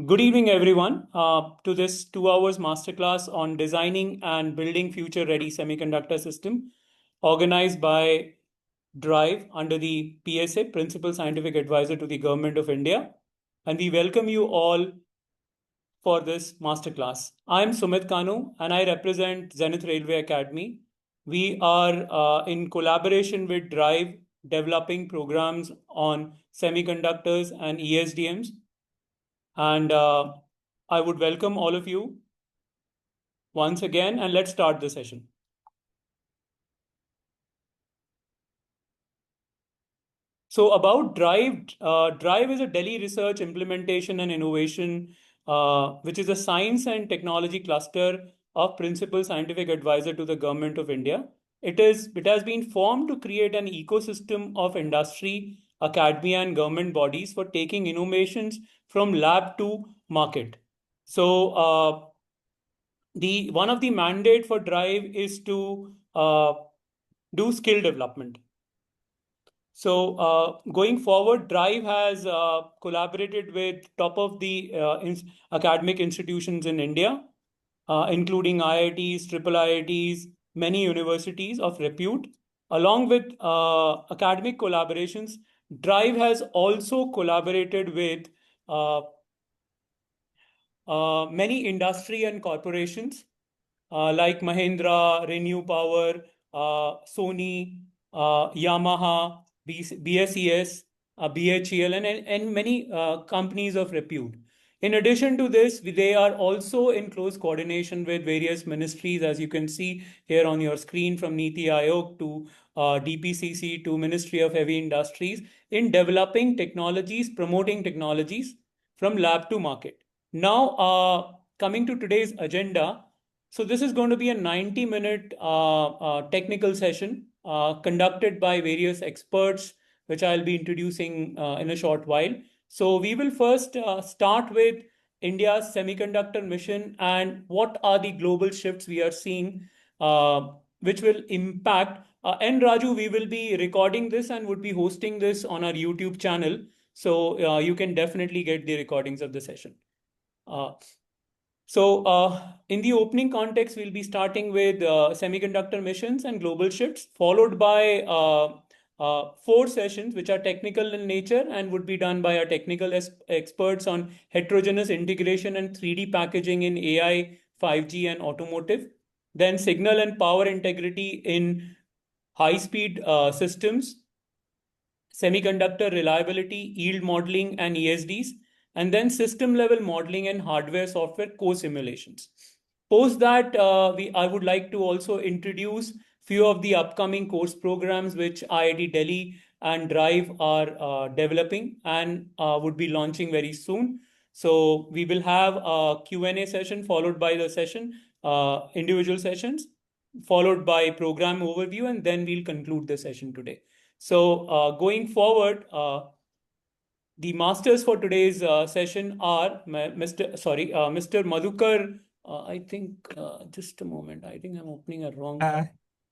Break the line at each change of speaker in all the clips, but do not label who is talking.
Good evening, everyone, to this 2 hours masterclass on designing and building future-ready semiconductor system organized by DRIIV under the PSA, Principal Scientific Advisor to the Government of India. And we welcome you all for this masterclass. I am Sumit Kanu and I represent Zenith Railway Academy. We are in collaboration with DRIIV developing programs on semiconductors and ESDMs. And I would welcome all of you once again, and let's start the session. So about DRIIV, DRIIV is a Delhi Research Implementation and Innovation, which is a science and technology cluster of Principal Scientific Advisor to the Government of India. It has been formed to create an ecosystem of industry, academia, and government bodies for taking innovations from lab to market. So the one of the mandate for DRIIV is to do skill development. So going forward, DRIIV has collaborated with top of the academic institutions in India, including IITs, triple IITs, many universities of repute. Along with academic collaborations, DRIIV has also collaborated with many industry and corporations like Mahindra, Renew Power, Sony, Yamaha, BSES, BHEL, and many companies of repute. In addition to this, they are also in close coordination with various ministries, as you can see here on your screen, from Niti Ayog to DPCC to Ministry of Heavy Industries, in developing technologies, promoting technologies from lab to market. Now, coming to today's agenda, so this is going to be a 90-minute technical session conducted by various experts, which I'll be introducing in a short while. So we will first start with India's semiconductor mission and what are the global shifts we are seeing, which will impact. And Raju, we will be recording this and would be hosting this on our YouTube channel. So you can definitely get the recordings of the session. So in the opening context, we'll be starting with semiconductor missions and global shifts, followed by 4 sessions, which are technical in nature and would be done by our technical experts on heterogeneous integration and 3D packaging in AI, 5G, and automotive. Then signal and power integrity in high-speed systems, semiconductor reliability, yield modeling, and ESDs, and then system level modeling and hardware software co-simulations. Post that, I would like to also introduce few of the upcoming course programs which IIT Delhi and DRIIV are developing and would be launching very soon. So we will have a Q&A session followed by the session, individual sessions, followed by program overview, and then we'll conclude the session today. So going forward, the masters for today's session are Mr. Madhukar. I think just a moment. I think I'm opening a wrong.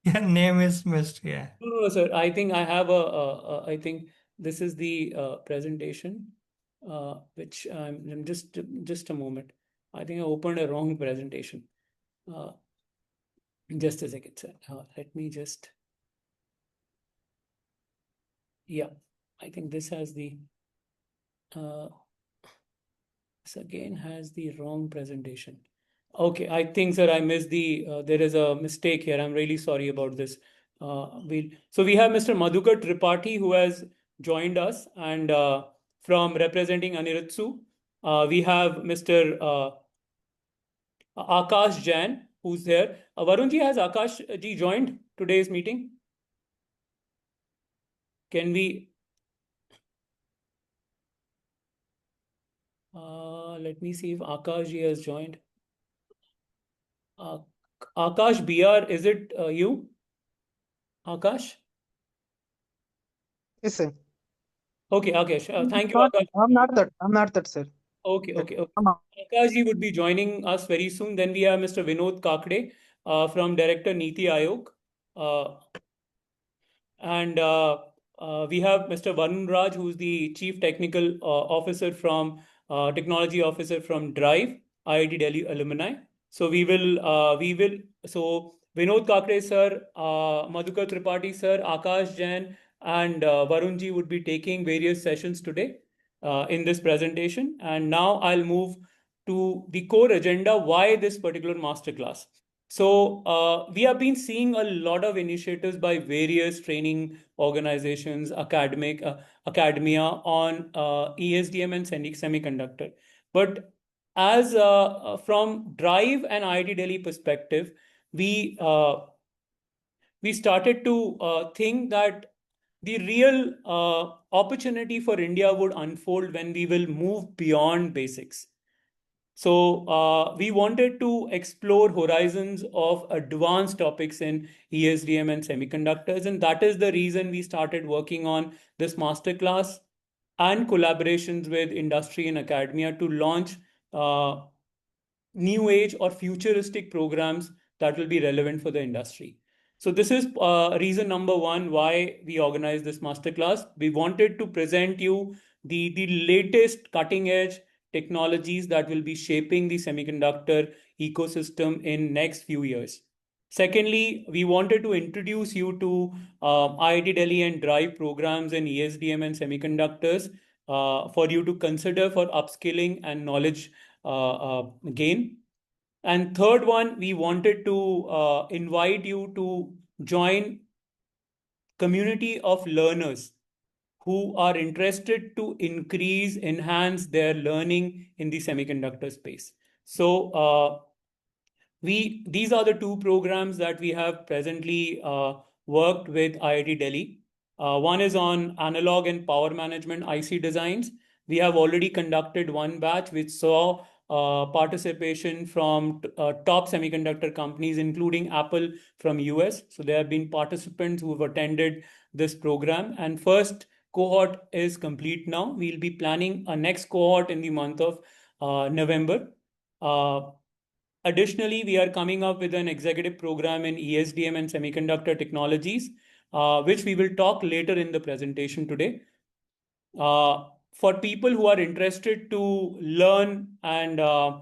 Your name is missed. Yeah.
No, sir. I think I have I think this is the presentation, which I'm just a moment. I think I opened a wrong presentation. Just a second, sir. Let me just. Yeah, I think this has the. This again has the wrong presentation. Okay, I think, sir, I missed the, there is a mistake here. I'm really sorry about this. So we have Mr. Madhukar Tripathi who has joined us and from representing Anritsu. We have Mr. Akash Jain who's here. Varun ji, has Akash ji joined today's meeting? Can we? Let me see if Akash ji has joined. Akash BR, is it you? Akash?
Yes, sir.
Okay, Akash. Thank you, Akash.
I'm not that, sir.
Okay. Akash ji would be joining us very soon. Then we have Mr. Vinod Kakde from Director Niti Ayog. And we have Mr. Varun Raj, who's the Chief Technical Officer from Technology Officer from DRIIV, IIT Delhi alumni. So so Vinod Kakde sir, Madhukar Tripathi sir, Akash Jain, and Varun ji would be taking various sessions today in this presentation. And now I'll move to the core agenda, why this particular masterclass. So we have been seeing a lot of initiatives by various training organizations, academia on ESDM and semiconductor. But as from DRIIV and IIT Delhi perspective, we uh, we started to think that the real opportunity for India would unfold when we will move beyond basics. So we wanted to explore horizons of advanced topics in ESDM and semiconductors, and that is the reason we started working on this masterclass and collaborations with industry and academia to launch uh, new age or futuristic programs that will be relevant for the industry. So this is reason number one why we organized this masterclass. We wanted to present you the latest cutting edge technologies that will be shaping the semiconductor ecosystem in next few years. Secondly, we wanted to introduce you to IIT Delhi and DRIIV programs in ESDM and semiconductors for you to consider for upskilling and knowledge gain. And third one, we wanted to invite you to join community of learners who are interested to enhance their learning in the semiconductor space. So these are the two programs that we have presently worked with IIT Delhi. One is on analog and power management IC designs. We have already conducted one batch which saw participation from top semiconductor companies, including Apple from US. So there have been participants who have attended this program. And first cohort is complete now. We'll be planning a next cohort in the month of November. Additionally, we are coming up with an executive program in ESDM and semiconductor technologies, which we will talk later in the presentation today. For people who are interested to learn and uh,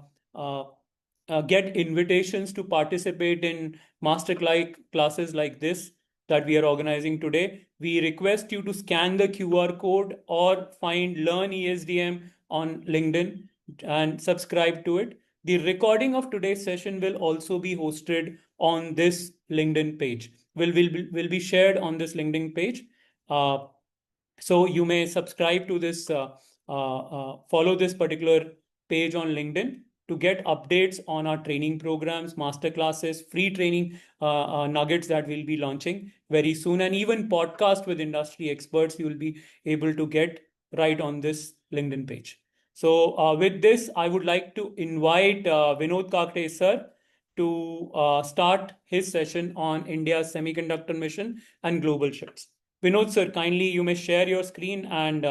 get invitations to participate in master classes like this that we are organizing today, we request you to scan the QR code or find Learn ESDM on LinkedIn and subscribe to it. The recording of today's session will also be hosted on this LinkedIn page. Will be shared on this LinkedIn page. So you may subscribe to this, follow this particular page on LinkedIn to get updates on our training programs, master classes, free training nuggets that we'll be launching very soon, and even podcast with industry experts you will be able to get right on this LinkedIn page. So with this, I would like to invite Vinod Kakde sir to start his session on India's semiconductor mission and global shifts. Vinod sir, kindly you may share your screen and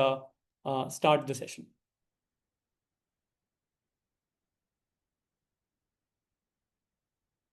start the session.